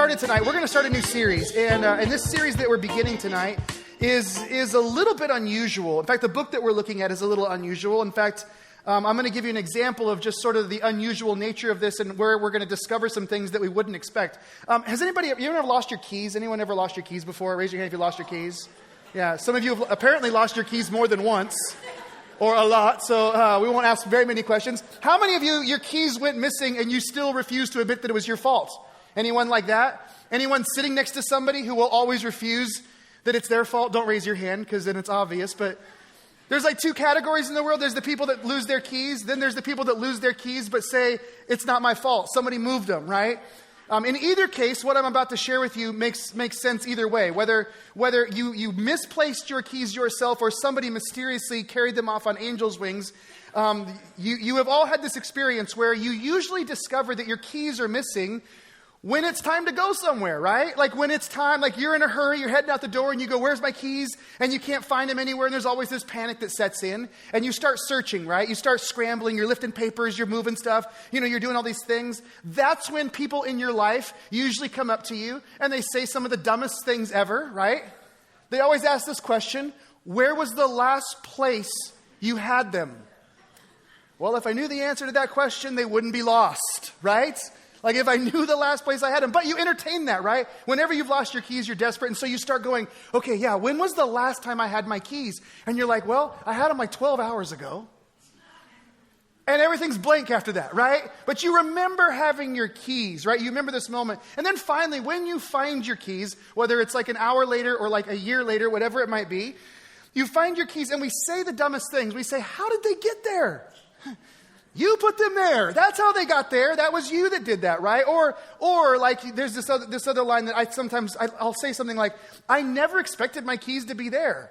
started tonight, we're going to start a new series. And this series that we're beginning tonight is a little bit unusual. In fact, the book that we're looking at is a little unusual. In fact, I'm going to give you an example of just sort of the unusual nature of this and where we're going to discover some things that we wouldn't expect. Has anybody, you ever lost your keys? Anyone ever lost your keys before? Raise your hand if you lost your keys. Yeah, some of you have apparently lost your keys more than once. Or a lot, so we won't ask very many questions. How many of you, your keys went missing and you still refuse to admit that it was your fault? Anyone like that? Anyone sitting next to somebody who will always refuse that it's their fault? Don't raise your hand because then it's obvious. But there's like two categories in the world. There's the people that lose their keys. Then there's the people that lose their keys but say, it's not my fault. Somebody moved them, right? In either case, what I'm about to share with you makes sense either way. Whether you misplaced your keys yourself or somebody mysteriously carried them off on angel's wings, you have all had this experience where you usually discover that your keys are missing when it's time to go somewhere, right? Like when it's time, like you're in a hurry, you're heading out the door and you go, where's my keys? And you can't find them anywhere. And there's always this panic that sets in and you start searching, right? You start scrambling, you're lifting papers, you're moving stuff, you're doing all these things. That's when people in your life usually come up to you and they say some of the dumbest things ever, right? They always ask this question, where was the last place you had them? Well, if I knew the answer to that question, they wouldn't be lost, right? Like if I knew the last place I had them. But you entertain that, right? Whenever you've lost your keys, you're desperate. And so you start going, okay, yeah, when was the last time I had my keys? And you're like, well, I had them like 12 hours ago. And everything's blank after that, right? But you remember having your keys, right? You remember this moment. And then finally, when you find your keys, whether it's like an hour later or like a year later, whatever it might be, you find your keys and we say the dumbest things. We say, how did they get there? You put them there. That's how they got there. That was you that did that, right? Or like there's this other line that I'll say something like, I never expected my keys to be there.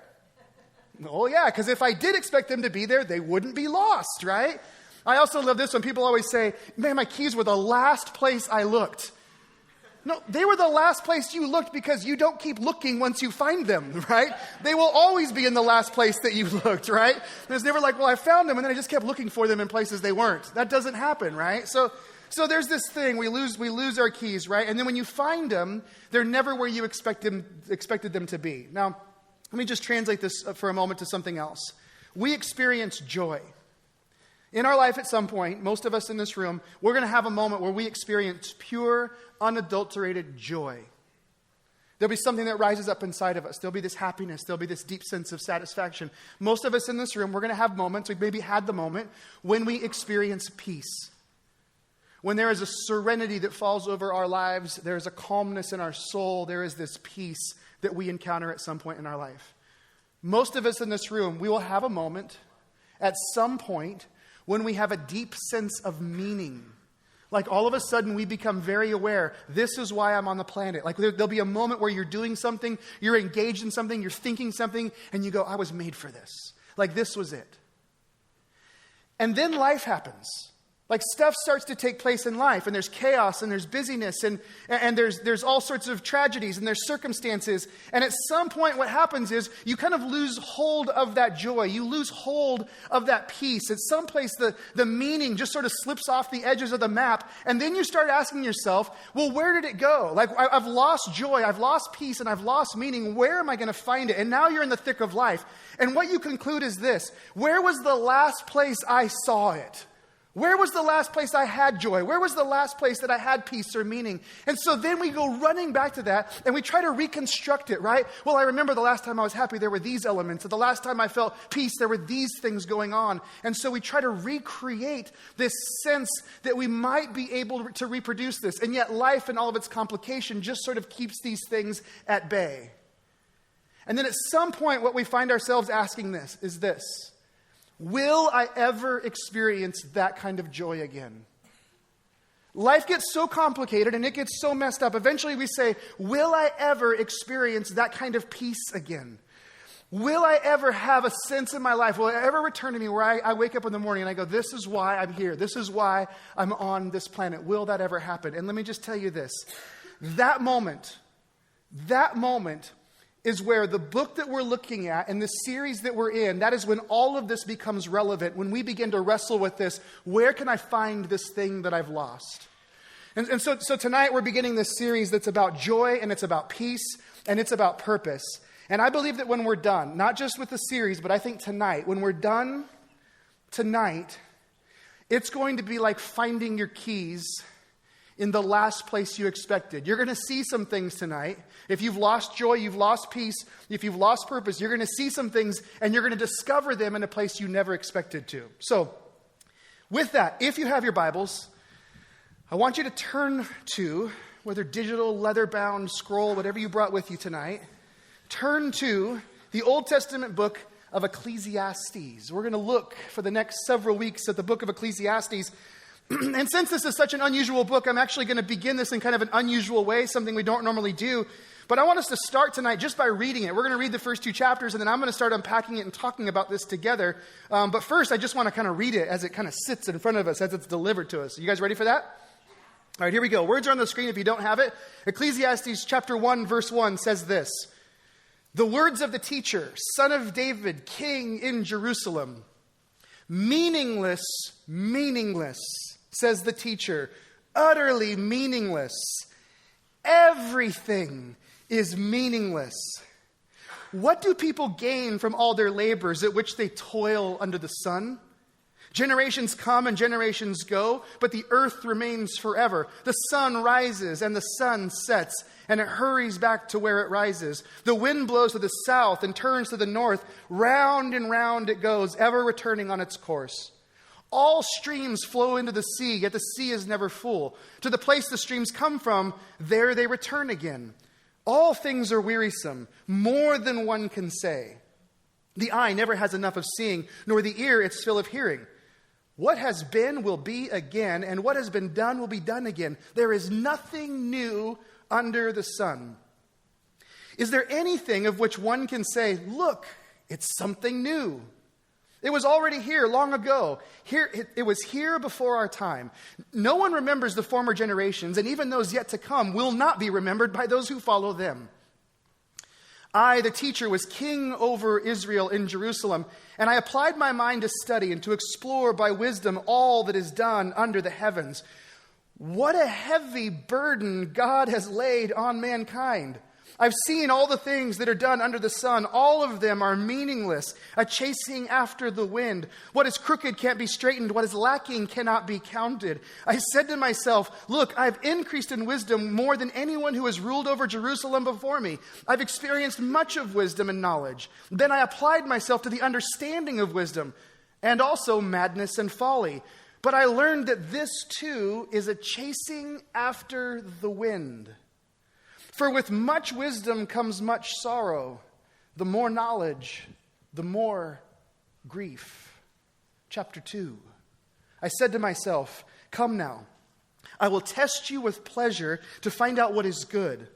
Oh yeah, because if I did expect them to be there, they wouldn't be lost, right? I also love this when people always say, man, my keys were the last place I looked. No, they were the last place you looked because you don't keep looking once you find them, right? They will always be in the last place that you looked, right? There's never like, well, I found them and then I just kept looking for them in places they weren't. That doesn't happen, right? So there's this thing, we lose our keys, right? And then when you find them, they're never where you expected them to be. Now, let me just translate this for a moment to something else. We experience joy. In our life at some point, most of us in this room, we're going to have a moment where we experience pure, unadulterated joy. There'll be something that rises up inside of us. There'll be this happiness. There'll be this deep sense of satisfaction. Most of us in this room, we're going to have moments, we've maybe had the moment, when we experience peace. When there is a serenity that falls over our lives, there is a calmness in our soul, there is this peace that we encounter at some point in our life. Most of us in this room, we will have a moment at some point when we have a deep sense of meaning. Like all of a sudden we become very aware, this is why I'm on the planet. Like there'll be a moment where you're doing something, you're engaged in something, you're thinking something, and you go, I was made for this. Like this was it. And then life happens. Like stuff starts to take place in life and there's chaos and there's busyness and there's all sorts of tragedies and there's circumstances. And at some point what happens is you kind of lose hold of that joy. You lose hold of that peace. At some place the meaning just sort of slips off the edges of the map. And then you start asking yourself, well, where did it go? Like I've lost joy, I've lost peace, and I've lost meaning. Where am I going to find it? And now you're in the thick of life. And what you conclude is this: where was the last place I saw it? Where was the last place I had joy? Where was the last place that I had peace or meaning? And so then we go running back to that and we try to reconstruct it, right? Well, I remember the last time I was happy, there were these elements. And the last time I felt peace, there were these things going on. And so we try to recreate this sense that we might be able to reproduce this. And yet life and all of its complication just sort of keeps these things at bay. And then at some point, what we find ourselves asking is this: will I ever experience that kind of joy again? Life gets so complicated and it gets so messed up. Eventually we say, will I ever experience that kind of peace again? Will I ever have a sense in my life? Will it ever return to me where I wake up in the morning and I go, this is why I'm here. This is why I'm on this planet. Will that ever happen? And let me just tell you this. That moment is where the book that we're looking at and the series that we're in, that is when all of this becomes relevant, when we begin to wrestle with this, where can I find this thing that I've lost? And so tonight we're beginning this series that's about joy, and it's about peace, and it's about purpose. And I believe that when we're done, not just with the series, but I think tonight, when we're done tonight, it's going to be like finding your keys in the last place you expected. You're going to see some things tonight. If you've lost joy, you've lost peace, if you've lost purpose, you're going to see some things and you're going to discover them in a place you never expected to. So, with that, if you have your Bibles, I want you to turn to, whether digital, leather-bound, scroll, whatever you brought with you tonight, turn to the Old Testament book of Ecclesiastes. We're going to look for the next several weeks at the book of Ecclesiastes. And since this is such an unusual book, I'm actually going to begin this in kind of an unusual way, something we don't normally do. But I want us to start tonight just by reading it. We're going to read the first 2 chapters, and then I'm going to start unpacking it and talking about this together. But first, I just want to kind of read it as it kind of sits in front of us, as it's delivered to us. You guys ready for that? All right, here we go. Words are on the screen if you don't have it. Ecclesiastes chapter 1, verse 1 says this. The words of the teacher, son of David, king in Jerusalem. Meaningless, meaningless, says the teacher. Utterly meaningless. Everything is meaningless. What do people gain from all their labors at which they toil under the sun? Generations come and generations go, but the earth remains forever. The sun rises and the sun sets, and it hurries back to where it rises. The wind blows to the south and turns to the north. Round and round it goes, ever returning on its course. All streams flow into the sea, yet the sea is never full. To the place the streams come from, there they return again. All things are wearisome, more than one can say. The eye never has enough of seeing, nor the ear its fill of hearing. What has been will be again, and what has been done will be done again. There is nothing new under the sun. Is there anything of which one can say, look, it's something new? It was already here long ago. It was here before our time. No one remembers the former generations, and even those yet to come will not be remembered by those who follow them. I, the teacher, was king over Israel in Jerusalem, and I applied my mind to study and to explore by wisdom all that is done under the heavens. What a heavy burden God has laid on mankind. I've seen all the things that are done under the sun. All of them are meaningless, a chasing after the wind. What is crooked can't be straightened. What is lacking cannot be counted. I said to myself, look, I've increased in wisdom more than anyone who has ruled over Jerusalem before me. I've experienced much of wisdom and knowledge. Then I applied myself to the understanding of wisdom and also madness and folly. But I learned that this too is a chasing after the wind. For with much wisdom comes much sorrow. The more knowledge, the more grief. Chapter 2. I said to myself, come now, I will test you with pleasure to find out what is good.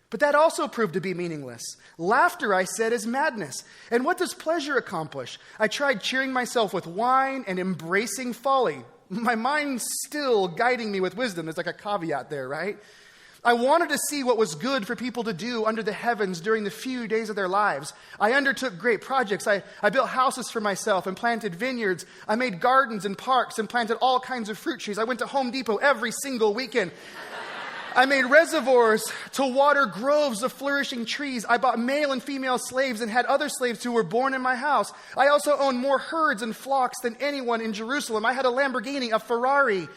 But that also proved to be meaningless. Laughter, I said, is madness. And what does pleasure accomplish? I tried cheering myself with wine and embracing folly. My mind's still guiding me with wisdom. There's like a caveat there, right? I wanted to see what was good for people to do under the heavens during the few days of their lives. I undertook great projects. I built houses for myself and planted vineyards. I made gardens and parks and planted all kinds of fruit trees. I went to Home Depot every single weekend. I made reservoirs to water groves of flourishing trees. I bought male and female slaves and had other slaves who were born in my house. I also owned more herds and flocks than anyone in Jerusalem. I had a Lamborghini, a Ferrari.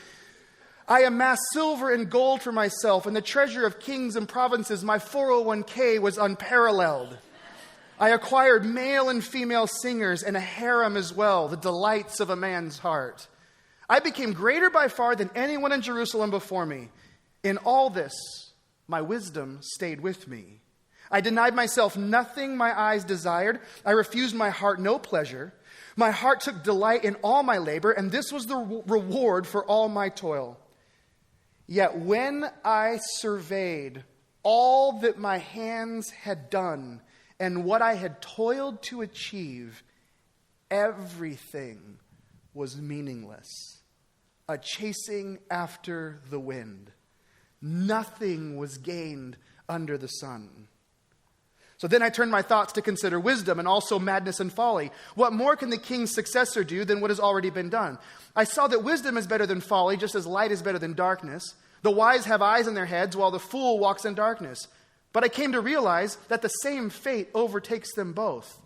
I amassed silver and gold for myself, and the treasure of kings and provinces. My 401k was unparalleled. I acquired male and female singers and a harem as well, the delights of a man's heart. I became greater by far than anyone in Jerusalem before me. In all this, my wisdom stayed with me. I denied myself nothing my eyes desired. I refused my heart no pleasure. My heart took delight in all my labor, and this was the reward for all my toil. Yet when I surveyed all that my hands had done and what I had toiled to achieve, everything was meaningless, a chasing after the wind. Nothing was gained under the sun. So then I turned my thoughts to consider wisdom and also madness and folly. What more can the king's successor do than what has already been done? I saw that wisdom is better than folly, just as light is better than darkness. The wise have eyes in their heads while the fool walks in darkness. But I came to realize that the same fate overtakes them both.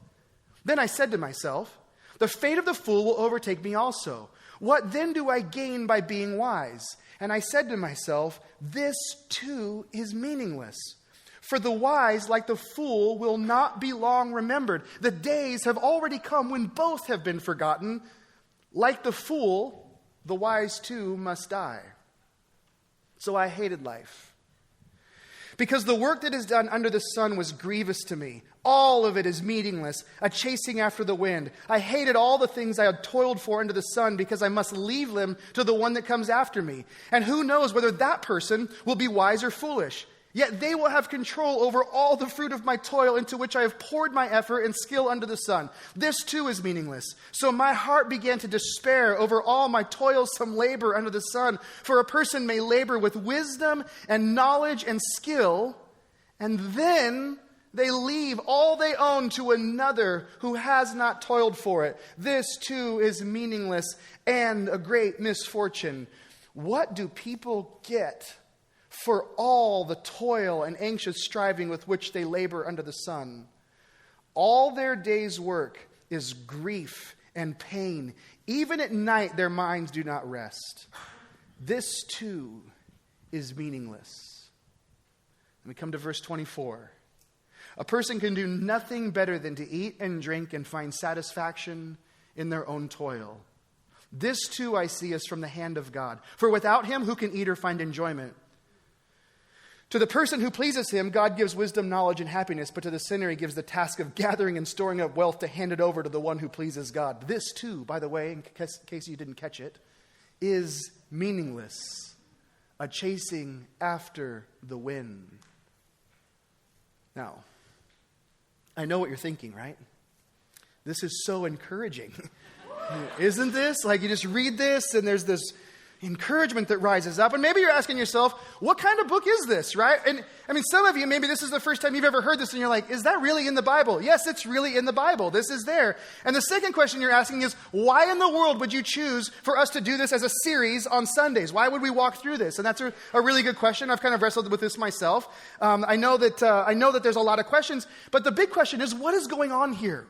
Then I said to myself, the fate of the fool will overtake me also. What then do I gain by being wise? And I said to myself, this too is meaningless. For the wise, like the fool, will not be long remembered. The days have already come when both have been forgotten. Like the fool, the wise too must die. So I hated life, because the work that is done under the sun was grievous to me. All of it is meaningless, a chasing after the wind. I hated all the things I had toiled for under the sun, because I must leave them to the one that comes after me. And who knows whether that person will be wise or foolish. Yet they will have control over all the fruit of my toil, into which I have poured my effort and skill under the sun. This too is meaningless. So my heart began to despair over all my toilsome labor under the sun. For a person may labor with wisdom and knowledge and skill, and then they leave all they own to another who has not toiled for it. This too is meaningless and a great misfortune. What do people get for all the toil and anxious striving with which they labor under the sun? All their day's work is grief and pain. Even at night their minds do not rest. This too is meaningless. And we come to verse 24. A person can do nothing better than to eat and drink and find satisfaction in their own toil. This too I see is from the hand of God. For without him, who can eat or find enjoyment? To the person who pleases him, God gives wisdom, knowledge, and happiness. But to the sinner, he gives the task of gathering and storing up wealth to hand it over to the one who pleases God. This too, by the way, in case you didn't catch it, is meaningless, a chasing after the wind. Now, I know what you're thinking, right? This is so encouraging. Isn't this? Like, you just read this and there's this encouragement that rises up. And maybe you're asking yourself, what kind of book is this, right? And I mean, some of you, maybe this is the first time you've ever heard this and you're like, is that really in the Bible? Yes, it's really in the Bible. This is there. And the second question you're asking is, why in the world would you choose for us to do this as a series on Sundays? Why would we walk through this? And that's a really good question. I've kind of wrestled with this myself. I know that there's a lot of questions, but the big question is, what is going on here?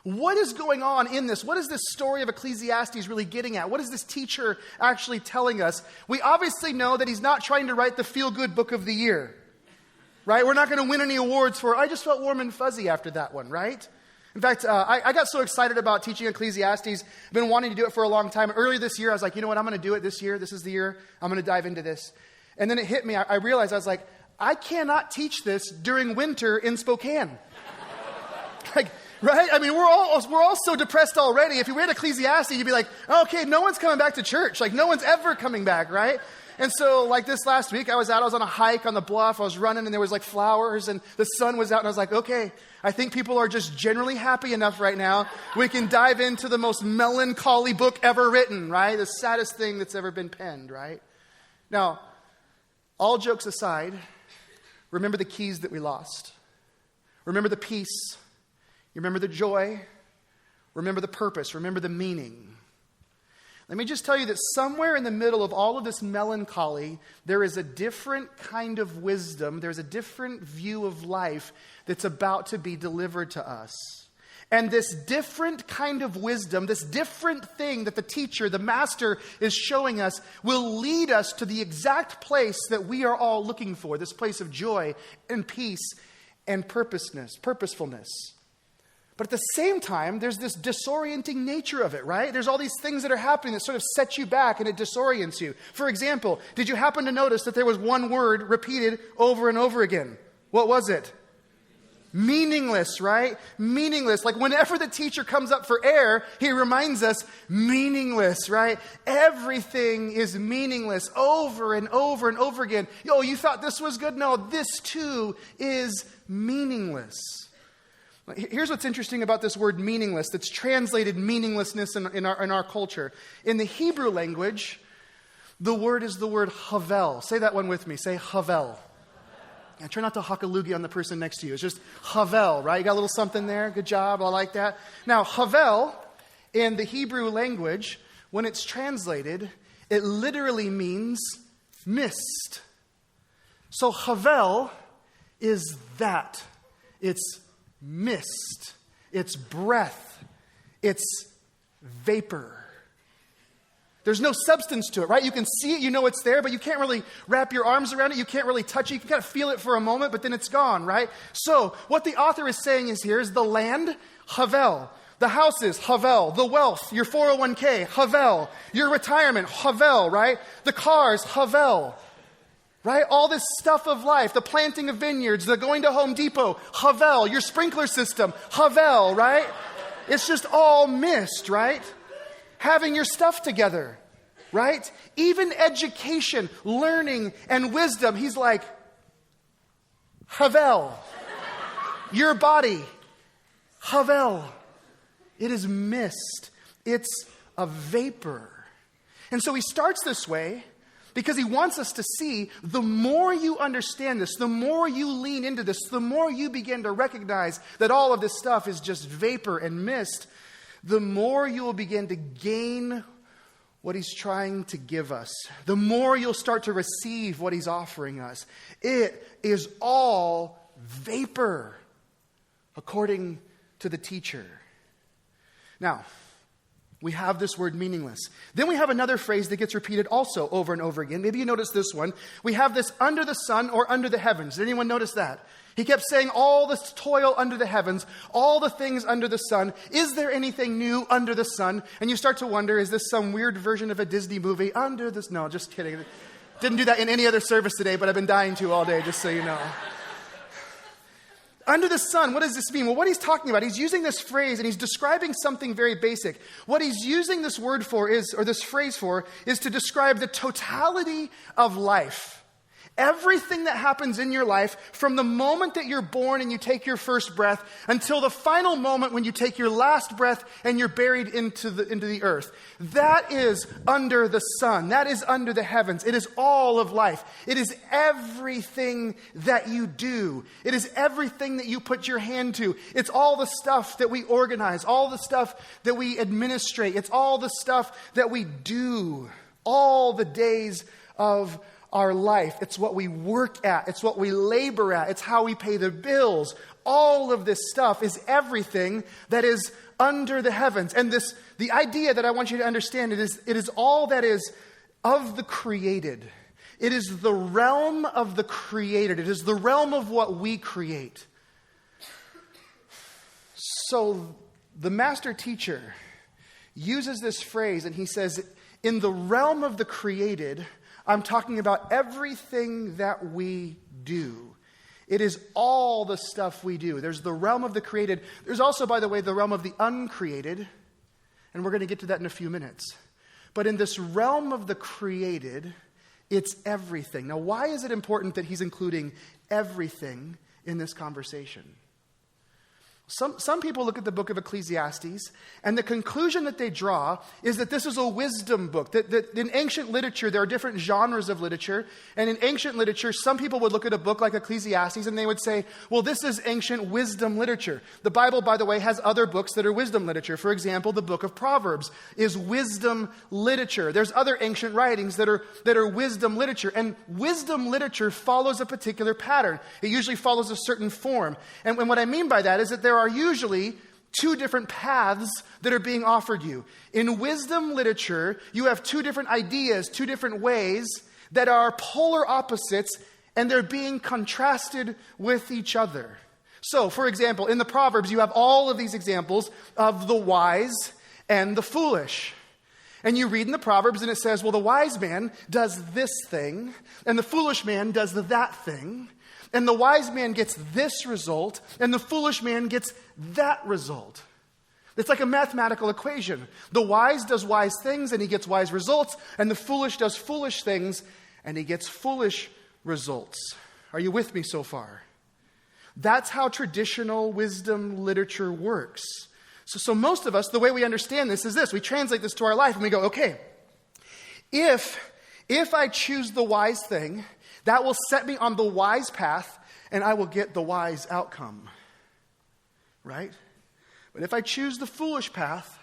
What is going on in this? What is this story of Ecclesiastes really getting at? What is this teacher actually telling us? We obviously know that he's not trying to write the feel-good book of the year, right? We're not going to win any awards for, I just felt warm and fuzzy after that one, right? In fact, I got so excited about teaching Ecclesiastes. I've been wanting to do it for a long time. Earlier this year, I was like, you know what? I'm going to do it this year. This is the year. I'm going to dive into this. And then it hit me. I realized, I was like, I cannot teach this during winter in Spokane. Right? I mean, we're all so depressed already. If you read Ecclesiastes, you'd be like, okay, no one's coming back to church. Like, no one's ever coming back, right? And so, like, this last week, I was on a hike on the bluff. I was running, and there was, like, flowers, and the sun was out. And I was like, okay, I think people are just generally happy enough right now. We can dive into the most melancholy book ever written, right? The saddest thing that's ever been penned, right? Now, all jokes aside, remember the keys that we lost. Remember the peace. You remember the joy, remember the purpose, remember the meaning. Let me just tell you that somewhere in the middle of all of this melancholy, there is a different kind of wisdom, there's a different view of life that's about to be delivered to us. And this different kind of wisdom, this different thing that the teacher, the master is showing us, will lead us to the exact place that we are all looking for, this place of joy and peace and purposefulness. But at the same time, there's this disorienting nature of it, right? There's all these things that are happening that sort of set you back and it disorients you. For example, did you happen to notice that there was one word repeated over and over again? What was it? Meaningless, right? Meaningless. Like whenever the teacher comes up for air, he reminds us, meaningless, right? Everything is meaningless over and over and over again. Yo, you thought this was good? No, this too is meaningless. Here's what's interesting about this word meaningless that's translated meaninglessness in our culture. In the Hebrew language, the word is the word havel. Say that one with me. Say havel. And try not to huck a loogie on the person next to you. It's just havel, right? You got a little something there. Good job. I like that. Now, havel in the Hebrew language, when it's translated, it literally means mist. So Havel is that. It's mist. It's breath. It's vapor. There's no substance to it, right? You can see it, you know it's there, but you can't really wrap your arms around it. You can't really touch it. You can kind of feel it for a moment, but then it's gone, right? So what the author is saying is here is the land, Havel. The houses, Havel. The wealth, your 401k, Havel. Your retirement, Havel, right? The cars, Havel. Right? All this stuff of life, the planting of vineyards, the going to Home Depot, Havel. Your sprinkler system, Havel, right? It's just all mist, right? Having your stuff together, right? Even education, learning, and wisdom. He's like, Havel. Your body, Havel. It is mist. It's a vapor. And so he starts this way because he wants us to see the more you understand this, the more you lean into this, the more you begin to recognize that all of this stuff is just vapor and mist, the more you will begin to gain what he's trying to give us. The more you'll start to receive what he's offering us. It is all vapor, according to the teacher. Now, we have this word meaningless. Then we have another phrase that gets repeated also over and over again. Maybe you notice this one. We have this under the sun or under the heavens. Did anyone notice that? He kept saying all this toil under the heavens, all the things under the sun. Is there anything new under the sun? And you start to wonder, is this some weird version of a Disney movie? Under this? No, just kidding. Didn't do that in any other service today, but I've been dying to all day, just so you know. Under the sun, what does this mean? Well, what he's talking about, he's using this phrase and he's describing something very basic. What he's using this word for is, or this phrase for, is to describe the totality of life. Everything that happens in your life from the moment that you're born and you take your first breath until the final moment when you take your last breath and you're buried into the earth. That is under the sun. That is under the heavens. It is all of life. It is everything that you do. It is everything that you put your hand to. It's all the stuff that we organize, all the stuff that we administrate. It's all the stuff that we do all the days of our life. It's what we work at. It's what we labor at. It's how we pay the bills. All of this stuff is everything that is under the heavens. And the idea that I want you to understand, it is all that is of the created. It is the realm of the created. It is the realm of what we create. So the master teacher uses this phrase and he says, in the realm of the created, I'm talking about everything that we do. It is all the stuff we do. There's the realm of the created. There's also, by the way, the realm of the uncreated. And we're going to get to that in a few minutes. But in this realm of the created, it's everything. Now, why is it important that he's including everything in this conversation? Some people look at the book of Ecclesiastes, and the conclusion that they draw is that this is a wisdom book. That in ancient literature, there are different genres of literature. And in ancient literature, some people would look at a book like Ecclesiastes, and they would say, well, this is ancient wisdom literature. The Bible, by the way, has other books that are wisdom literature. For example, the book of Proverbs is wisdom literature. There's other ancient writings that are wisdom literature. And wisdom literature follows a particular pattern. It usually follows a certain form. And what I mean by that is that there are usually two different paths that are being offered you. In wisdom literature, you have two different ideas, two different ways that are polar opposites, and they're being contrasted with each other. So, for example, in the Proverbs, you have all of these examples of the wise and the foolish. And you read in the Proverbs and it says, well, the wise man does this thing, and the foolish man does that thing. And the wise man gets this result, and the foolish man gets that result. It's like a mathematical equation. The wise does wise things, and he gets wise results, and the foolish does foolish things, and he gets foolish results. Are you with me so far? That's how traditional wisdom literature works. So most of us, the way we understand this is this. We translate this to our life, and we go, okay, if I choose the wise thing, that will set me on the wise path, and I will get the wise outcome. Right? But if I choose the foolish path,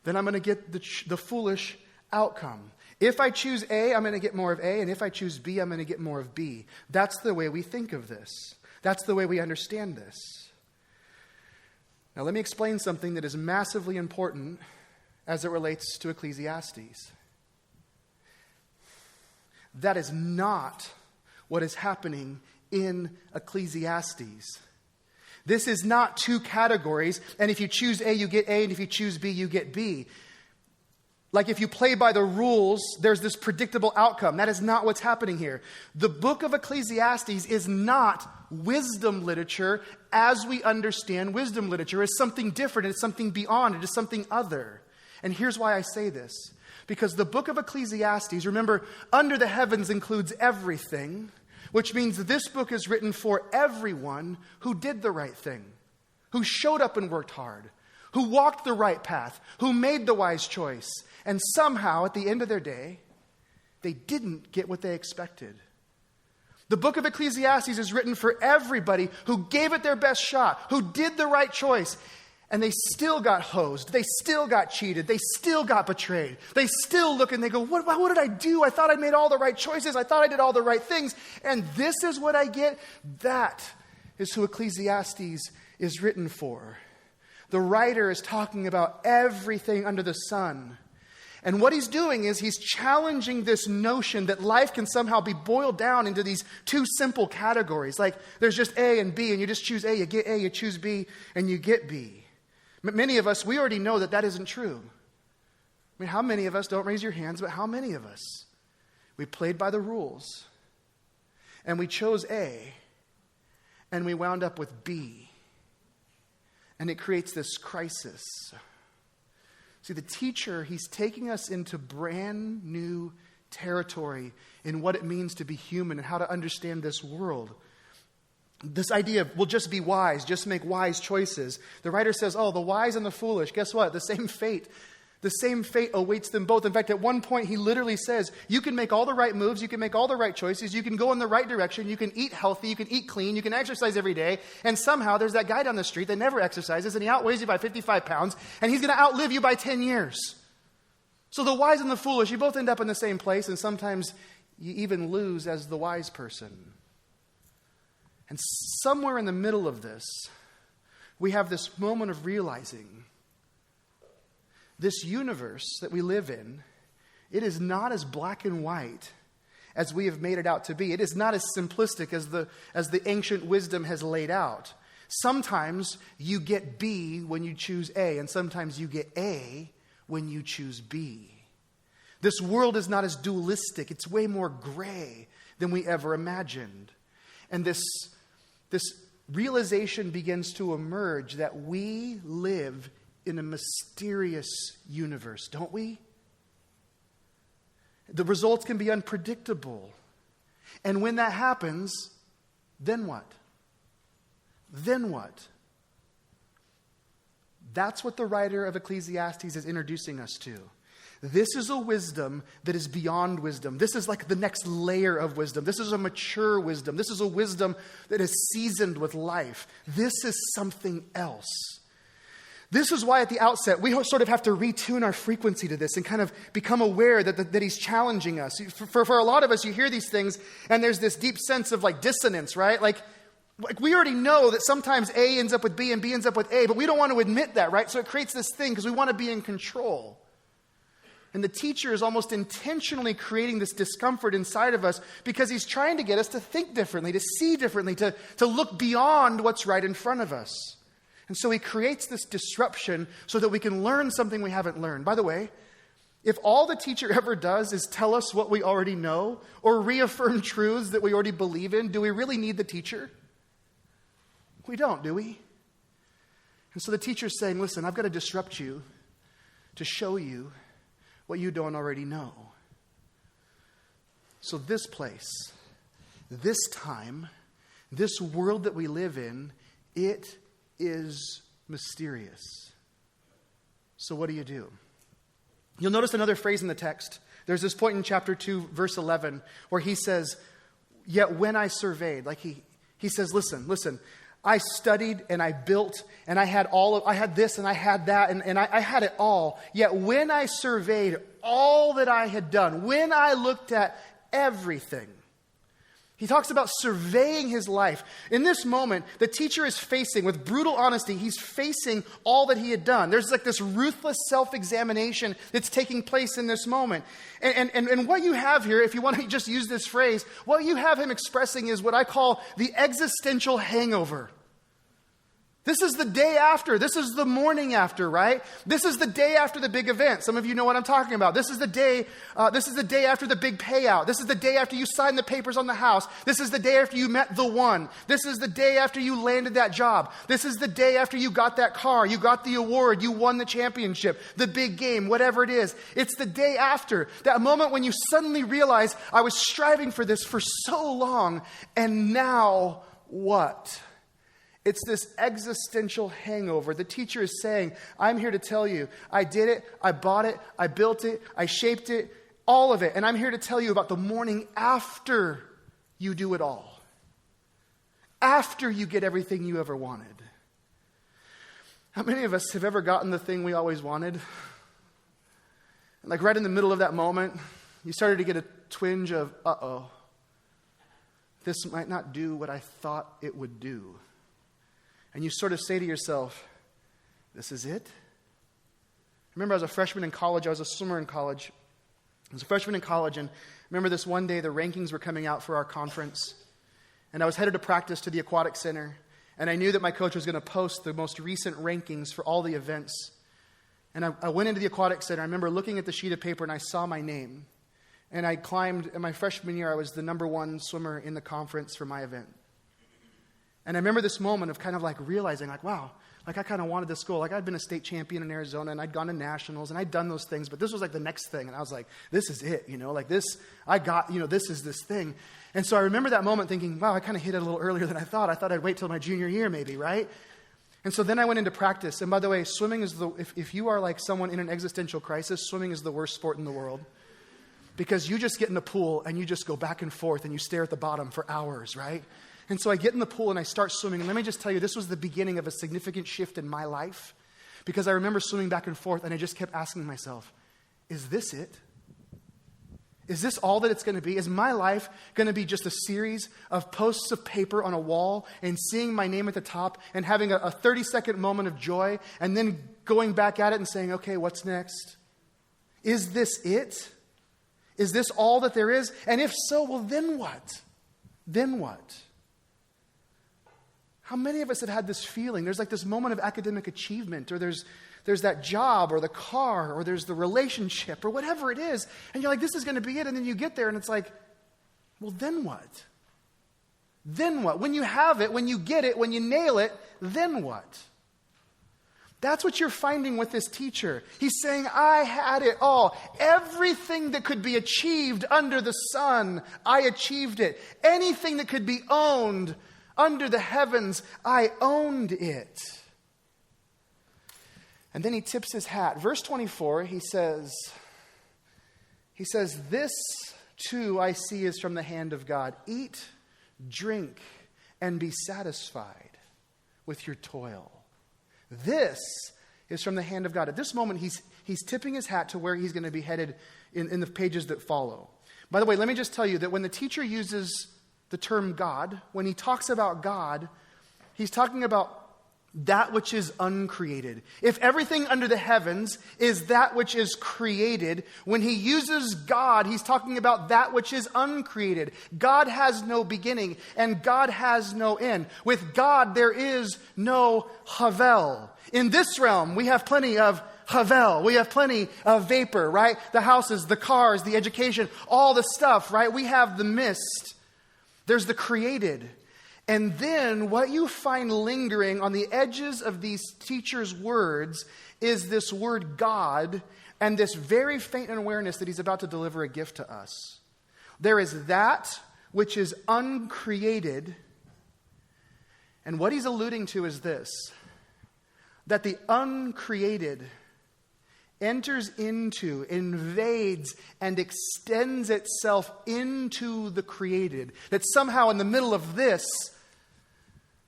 then I'm going to get the foolish outcome. If I choose A, I'm going to get more of A, and if I choose B, I'm going to get more of B. That's the way we think of this. That's the way we understand this. Now, let me explain something that is massively important as it relates to Ecclesiastes. That is not what is happening in Ecclesiastes. This is not two categories, and if you choose A, you get A, and if you choose B, you get B. Like if you play by the rules, there's this predictable outcome. That is not what's happening here. The book of Ecclesiastes is not wisdom literature as we understand wisdom literature. It's something different. It's something beyond. It is something other. And here's why I say this. Because the book of Ecclesiastes, remember, under the heavens includes everything, which means that this book is written for everyone who did the right thing, who showed up and worked hard, who walked the right path, who made the wise choice, and somehow at the end of their day, they didn't get what they expected. The book of Ecclesiastes is written for everybody who gave it their best shot, who did the right choice, and they still got hosed. They still got cheated. They still got betrayed. They still look and they go, what did I do? I thought I made all the right choices. I thought I did all the right things. And this is what I get. That is who Ecclesiastes is written for. The writer is talking about everything under the sun. And what he's doing is he's challenging this notion that life can somehow be boiled down into these two simple categories. Like there's just A and B, and you just choose A, you get A, you choose B, and you get B. Many of us, we already know that isn't true. I mean, how many of us, don't raise your hands, but how many of us, we played by the rules, and we chose A, and we wound up with B, and it creates this crisis. See, the teacher, he's taking us into brand new territory in what it means to be human and how to understand this world. This idea of, we'll just be wise, just make wise choices. The writer says, oh, the wise and the foolish, guess what? The same fate awaits them both. In fact, at one point, he literally says, you can make all the right moves, you can make all the right choices, you can go in the right direction, you can eat healthy, you can eat clean, you can exercise every day, and somehow there's that guy down the street that never exercises, and he outweighs you by 55 pounds, and he's going to outlive you by 10 years. So the wise and the foolish, you both end up in the same place, and sometimes you even lose as the wise person. And somewhere in the middle of this, we have this moment of realizing this universe that we live in, it is not as black and white as we have made it out to be. It is not as simplistic as the ancient wisdom has laid out. Sometimes you get B when you choose A, and sometimes you get A when you choose B. This world is not as dualistic. It's way more gray than we ever imagined. And this realization begins to emerge that we live in a mysterious universe, don't we? The results can be unpredictable. And when that happens, then what? Then what? That's what the writer of Ecclesiastes is introducing us to. This is a wisdom that is beyond wisdom. This is like the next layer of wisdom. This is a mature wisdom. This is a wisdom that is seasoned with life. This is something else. This is why at the outset, we sort of have to retune our frequency to this and kind of become aware that he's challenging us. For a lot of us, you hear these things and there's this deep sense of like dissonance, right? Like we already know that sometimes A ends up with B and B ends up with A, but we don't want to admit that, right? So it creates this thing because we want to be in control. And the teacher is almost intentionally creating this discomfort inside of us because he's trying to get us to think differently, to see differently, to look beyond what's right in front of us. And so he creates this disruption so that we can learn something we haven't learned. By the way, if all the teacher ever does is tell us what we already know or reaffirm truths that we already believe in, do we really need the teacher? We don't, do we? And so the teacher's saying, listen, I've got to disrupt you to show you what you don't already know. So this place, this time, this world that we live in, it is mysterious. So what do you do? You'll notice another phrase in the text. There's this point in chapter 2, verse 11, where he says, yet when I surveyed, like he says, listen, I studied and I built and I had this and I had that and I had it all. Yet when I surveyed all that I had done, when I looked at everything, he talks about surveying his life. In this moment, the teacher is facing, with brutal honesty, he's facing all that he had done. There's like this ruthless self-examination that's taking place in this moment. And what you have here, if you want to just use this phrase, what you have him expressing is what I call the existential hangover. This is the day after. This is the morning after, right? This is the day after the big event. Some of you know what I'm talking about. This is the day after the big payout. This is the day after you signed the papers on the house. This is the day after you met the one. This is the day after you landed that job. This is the day after you got that car. You got the award. You won the championship, the big game, whatever it is. It's the day after. That moment when you suddenly realize, I was striving for this for so long, and now what? It's this existential hangover. The teacher is saying, I'm here to tell you, I did it, I bought it, I built it, I shaped it, all of it. And I'm here to tell you about the morning after you do it all. After you get everything you ever wanted. How many of us have ever gotten the thing we always wanted? And like right in the middle of that moment, you started to get a twinge of, this might not do what I thought it would do. And you sort of say to yourself, this is it? I remember I was a freshman in college. I was a swimmer in college. I was a freshman in college, and I remember this one day the rankings were coming out for our conference. And I was headed to practice to the aquatic center. And I knew that my coach was going to post the most recent rankings for all the events. And I went into the aquatic center. I remember looking at the sheet of paper, and I saw my name. And I climbed, in my freshman year, I was the number one swimmer in the conference for my event. And I remember this moment of kind of like realizing, like, wow, like I kind of wanted this goal. Like I'd been a state champion in Arizona, and I'd gone to nationals, and I'd done those things, but this was like the next thing. And I was like, this is it, like this, I got, this is this thing. And so I remember that moment thinking, wow, I kind of hit it a little earlier than I thought. I thought I'd wait till my junior year maybe, right? And so then I went into practice. And by the way, swimming is if you are like someone in an existential crisis, swimming is the worst sport in the world. Because you just get in the pool, and you just go back and forth, and you stare at the bottom for hours, right? And so I get in the pool and I start swimming. And let me just tell you, this was the beginning of a significant shift in my life. Because I remember swimming back and forth, and I just kept asking myself, is this it? Is this all that it's going to be? Is my life going to be just a series of posts of paper on a wall and seeing my name at the top and having a 30-second moment of joy and then going back at it and saying, okay, what's next? Is this it? Is this all that there is? And if so, well, then what? Then what? How many of us have had this feeling? There's like this moment of academic achievement, or there's that job, or the car, or there's the relationship, or whatever it is. And you're like, this is going to be it. And then you get there and it's like, well, then what? Then what? When you have it, when you get it, when you nail it, then what? That's what you're finding with this teacher. He's saying, I had it all. Everything that could be achieved under the sun, I achieved it. Anything that could be owned under the heavens, I owned it. And then he tips his hat. Verse 24, he says, this too I see is from the hand of God. Eat, drink, and be satisfied with your toil. This is from the hand of God. At this moment, he's tipping his hat to where he's going to be headed in the pages that follow. By the way, let me just tell you that when the teacher uses the term God, when he talks about God, he's talking about that which is uncreated. If everything under the heavens is that which is created, when he uses God, he's talking about that which is uncreated. God has no beginning and God has no end. With God, there is no havel. In this realm, we have plenty of havel. We have plenty of vapor, right? The houses, the cars, the education, all the stuff, right? We have the mist. There's the created. And then what you find lingering on the edges of these teachers' words is this word God and this very faint awareness that he's about to deliver a gift to us. There is that which is uncreated. And what he's alluding to is this, that the uncreated enters into, invades, and extends itself into the created. That somehow in the middle of this,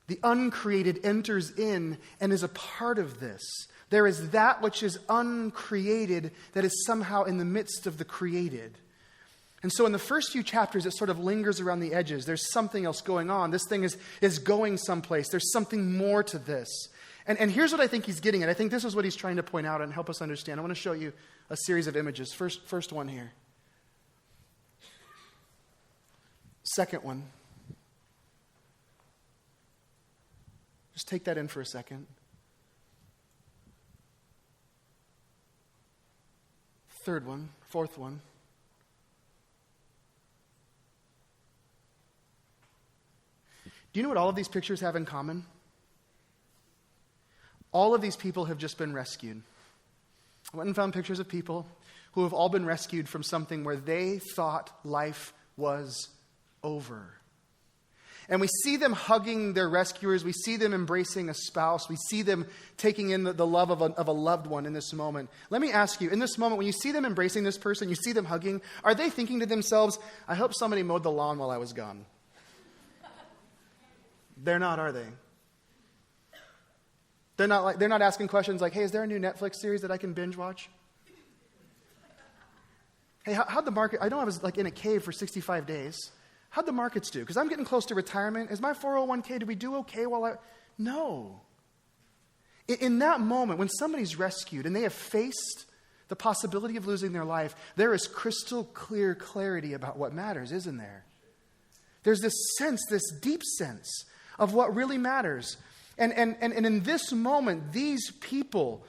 the uncreated enters in and is a part of this. There is that which is uncreated that is somehow in the midst of the created. And so in the first few chapters, it sort of lingers around the edges. There's something else going on. This thing is going someplace. There's something more to this. And here's what I think he's getting at. I think this is what he's trying to point out and help us understand. I want to show you a series of images. First one here. Second one. Just take that in for a second. Third one. Fourth one. Do you know what all of these pictures have in common? All of these people have just been rescued. I went and found pictures of people who have all been rescued from something where they thought life was over. And we see them hugging their rescuers. We see them embracing a spouse. We see them taking in the love of a loved one in this moment. Let me ask you, in this moment, when you see them embracing this person, you see them hugging, are they thinking to themselves, I hope somebody mowed the lawn while I was gone? They're not, are they? They're not asking questions like, hey, is there a new Netflix series that I can binge watch? Hey, how'd the market, I know I was like in a cave for 65 days. How'd the markets do? Because I'm getting close to retirement. Is my 401k, did we do okay No. In that moment, when somebody's rescued and they have faced the possibility of losing their life, there is crystal clear clarity about what matters, isn't there? There's this sense, this deep sense of what really matters. And in this moment, these people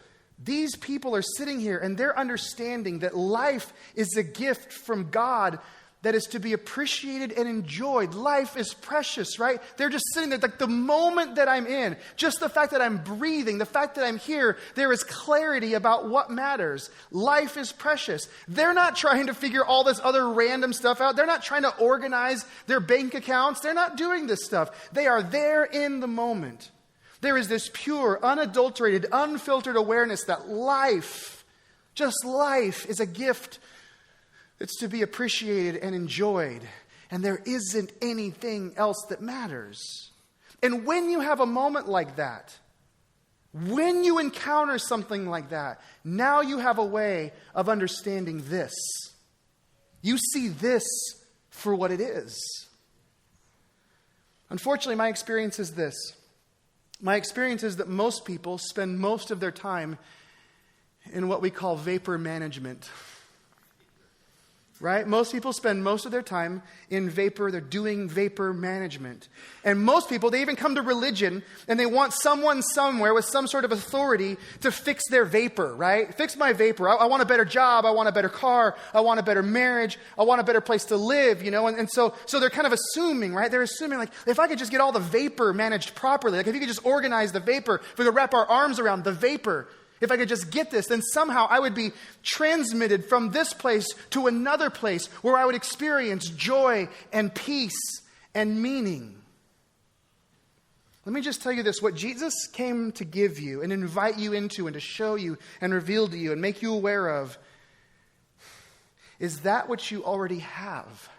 are sitting here and they're understanding that life is a gift from God that is to be appreciated and enjoyed. Life is precious, right? They're just sitting there, like the moment that I'm in, just the fact that I'm breathing, the fact that I'm here, there is clarity about what matters. Life is precious. They're not trying to figure all this other random stuff out. They're not trying to organize their bank accounts. They're not doing this stuff. They are there in the moment. There is this pure, unadulterated, unfiltered awareness that life, just life, is a gift that's to be appreciated and enjoyed. And there isn't anything else that matters. And when you have a moment like that, when you encounter something like that, now you have a way of understanding this. You see this for what it is. Unfortunately, my experience is this. My experience is that most people spend most of their time in what we call vapor management. Right? Most people spend most of their time in vapor. They're doing vapor management. And most people, they even come to religion and they want someone somewhere with some sort of authority to fix their vapor, right? Fix my vapor. I want a better job. I want a better car. I want a better marriage. I want a better place to live, you know? And so they're kind of assuming, right? They're assuming like, if I could just get all the vapor managed properly, like if you could just organize the vapor, if we could wrap our arms around the vapor, if I could just get this, then somehow I would be transmitted from this place to another place where I would experience joy and peace and meaning. Let me just tell you this. What Jesus came to give you and invite you into and to show you and reveal to you and make you aware of is that which you already have.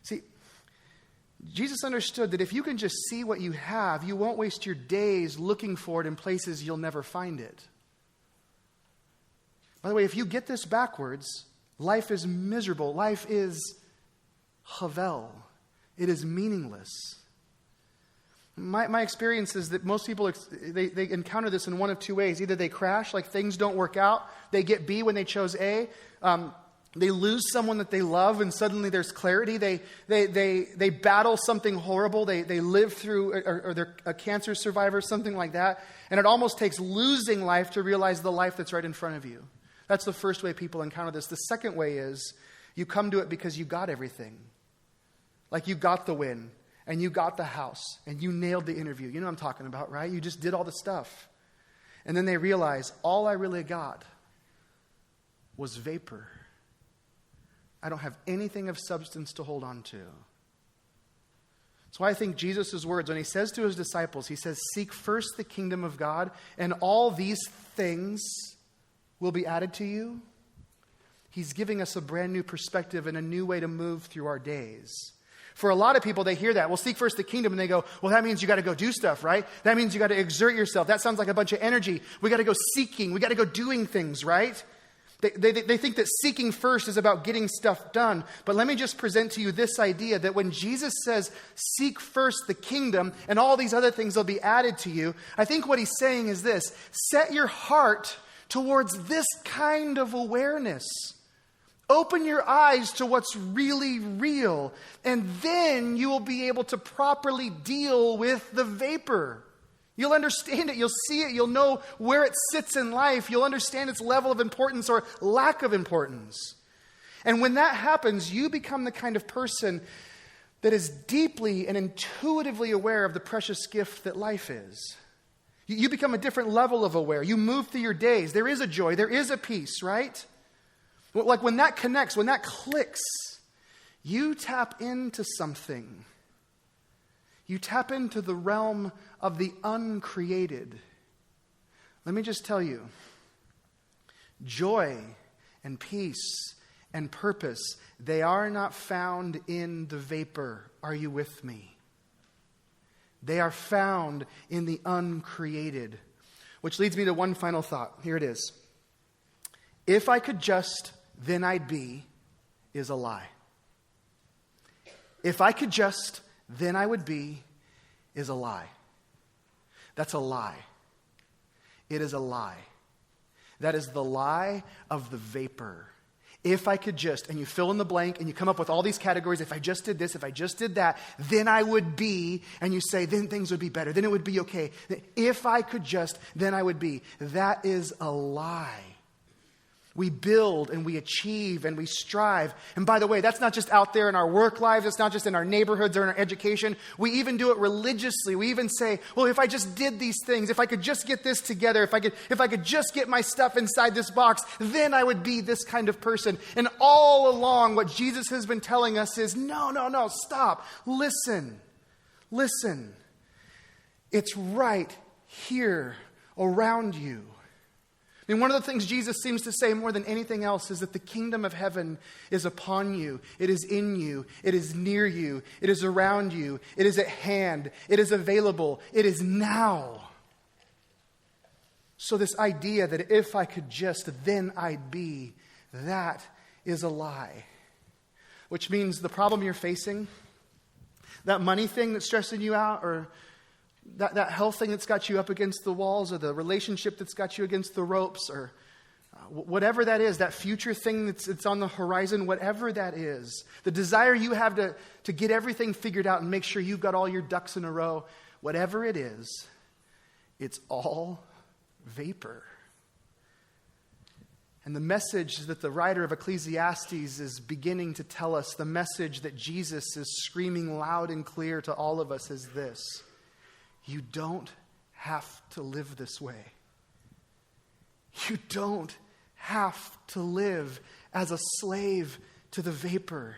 See, Jesus understood that if you can just see what you have, you won't waste your days looking for it in places you'll never find it. By the way, if you get this backwards, life is miserable. Life is havel. It is meaningless. My experience is that most people, they encounter this in one of two ways. Either they crash, like things don't work out. They get B when they chose A. They lose someone that they love and suddenly there's clarity. They battle something horrible. They live through, or they're a cancer survivor, something like that. And it almost takes losing life to realize the life that's right in front of you. That's the first way people encounter this. The second way is you come to it because you got everything. Like you got the win and you got the house and you nailed the interview. You know what I'm talking about, right? You just did all the stuff. And then they realize all I really got was vapor. I don't have anything of substance to hold on to. That's why I think Jesus' words, when he says to his disciples, he says, seek first the kingdom of God, and all these things will be added to you. He's giving us a brand new perspective and a new way to move through our days. For a lot of people, they hear that. Well, seek first the kingdom, and they go, well, that means you got to go do stuff, right? That means you got to exert yourself. That sounds like a bunch of energy. We got to go seeking. We got to go doing things, right? They think that seeking first is about getting stuff done. But let me just present to you this idea that when Jesus says, seek first the kingdom, and all these other things will be added to you, I think what he's saying is this: set your heart towards this kind of awareness. Open your eyes to what's really real, and then you will be able to properly deal with the vapor. You'll understand it, you'll see it, you'll know where it sits in life, you'll understand its level of importance or lack of importance. And when that happens, you become the kind of person that is deeply and intuitively aware of the precious gift that life is. You become a different level of aware. You move through your days. There is a joy, there is a peace, right? Like when that connects, when that clicks, you tap into something. You tap into the realm of the uncreated. Let me just tell you, joy and peace and purpose, they are not found in the vapor. Are you with me? They are found in the uncreated. Which leads me to one final thought. Here it is. If I could just, then I'd be, is a lie. If I could just, then I would be, is a lie. That's a lie. It is a lie. That is the lie of the vapor. If I could just, and you fill in the blank and you come up with all these categories. If I just did this, if I just did that, then I would be, and you say, then things would be better. Then it would be okay. If I could just, then I would be. That is a lie. We build and we achieve and we strive. And by the way, that's not just out there in our work lives. It's not just in our neighborhoods or in our education. We even do it religiously. We even say, well, if I just did these things, if I could just get this together, if I could just get my stuff inside this box, then I would be this kind of person. And all along, what Jesus has been telling us is, no, stop. Listen. It's right here around you. I mean, one of the things Jesus seems to say more than anything else is that the kingdom of heaven is upon you. It is in you. It is near you. It is around you. It is at hand. It is available. It is now. So this idea that if I could just, then I'd be, that is a lie. Which means the problem you're facing, that money thing that's stressing you out, or that health thing that's got you up against the walls, or the relationship that's got you against the ropes, or whatever that is, that future thing that's on the horizon, whatever that is, the desire you have to get everything figured out and make sure you've got all your ducks in a row, whatever it is, it's all vapor. And the message that the writer of Ecclesiastes is beginning to tell us, the message that Jesus is screaming loud and clear to all of us is this: you don't have to live this way. You don't have to live as a slave to the vapor.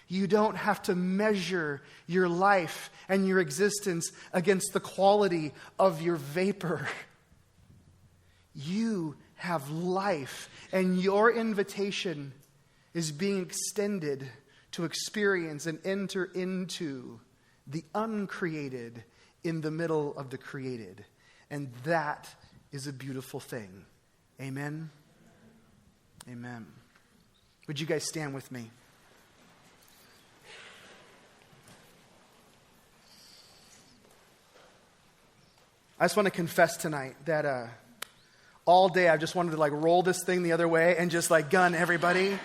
You don't have to measure your life and your existence against the quality of your vapor. You have life, and your invitation is being extended to experience and enter into the uncreated in the middle of the created. And that is a beautiful thing. Amen? Amen. Would you guys stand with me? I just want to confess tonight that all day I just wanted to roll this thing the other way and just gun everybody.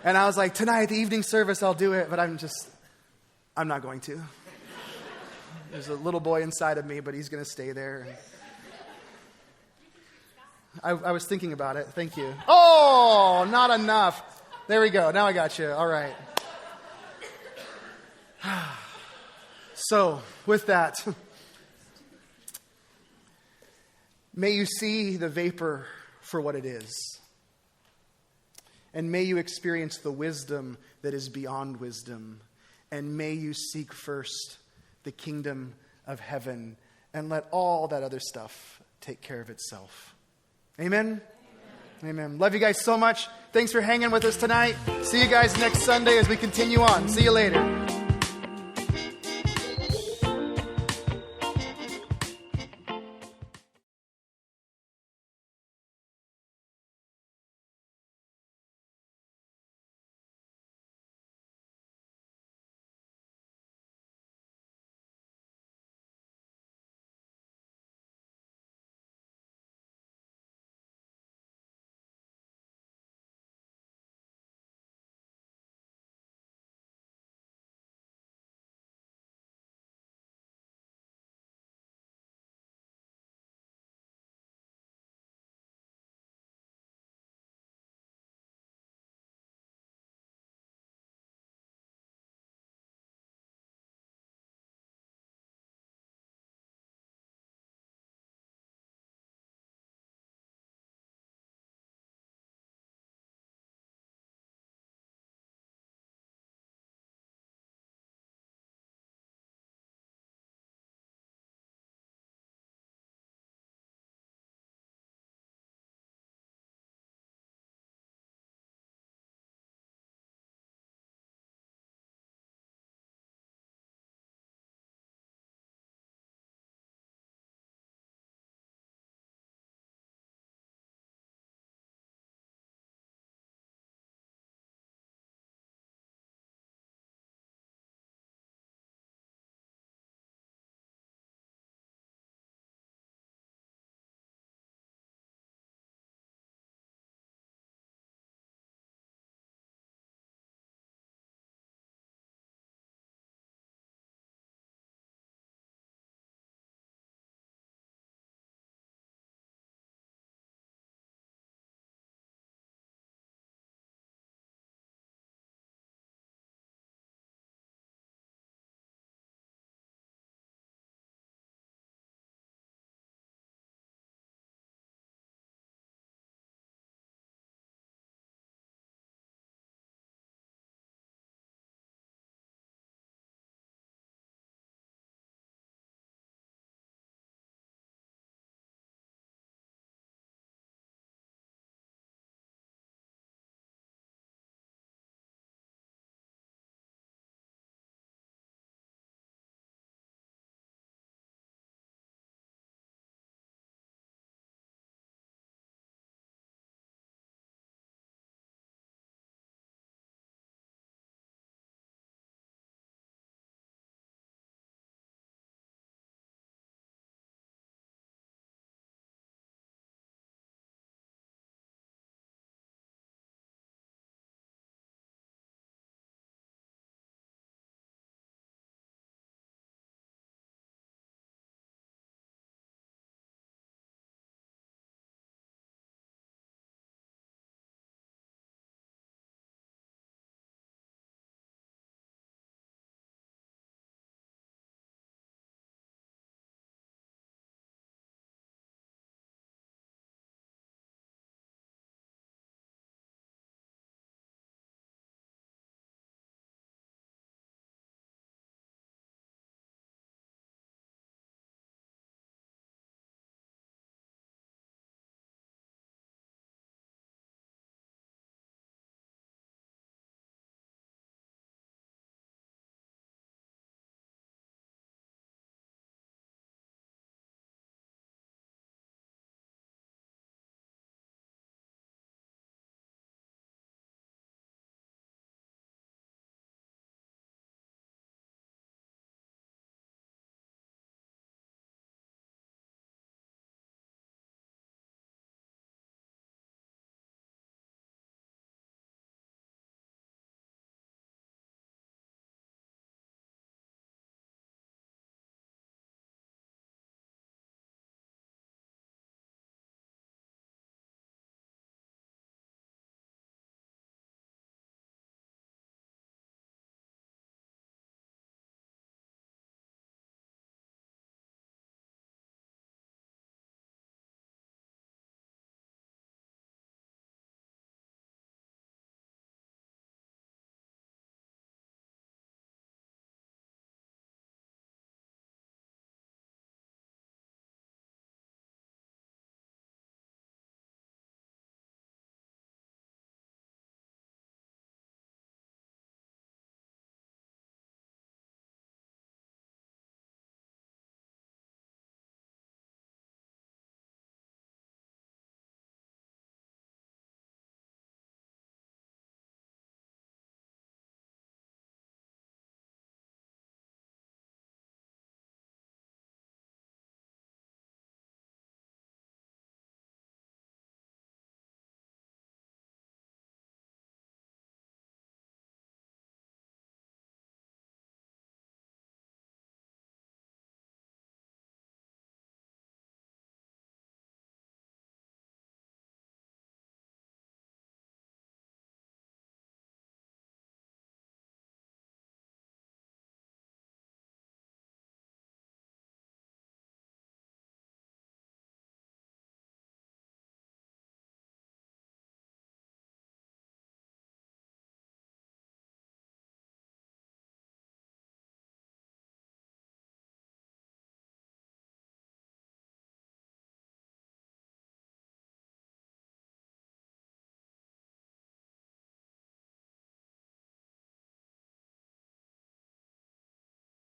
And I was like, tonight at the evening service I'll do it, but I'm not going to. There's a little boy inside of me, but he's going to stay there. I was thinking about it. Thank you. Oh, not enough. There we go. Now I got you. All right. So, with that, may you see the vapor for what it is. And may you experience the wisdom that is beyond wisdom. And may you seek first the kingdom of heaven, and let all that other stuff take care of itself. Amen? Amen. Love you guys so much. Thanks for hanging with us tonight. See you guys next Sunday as we continue on. See you later.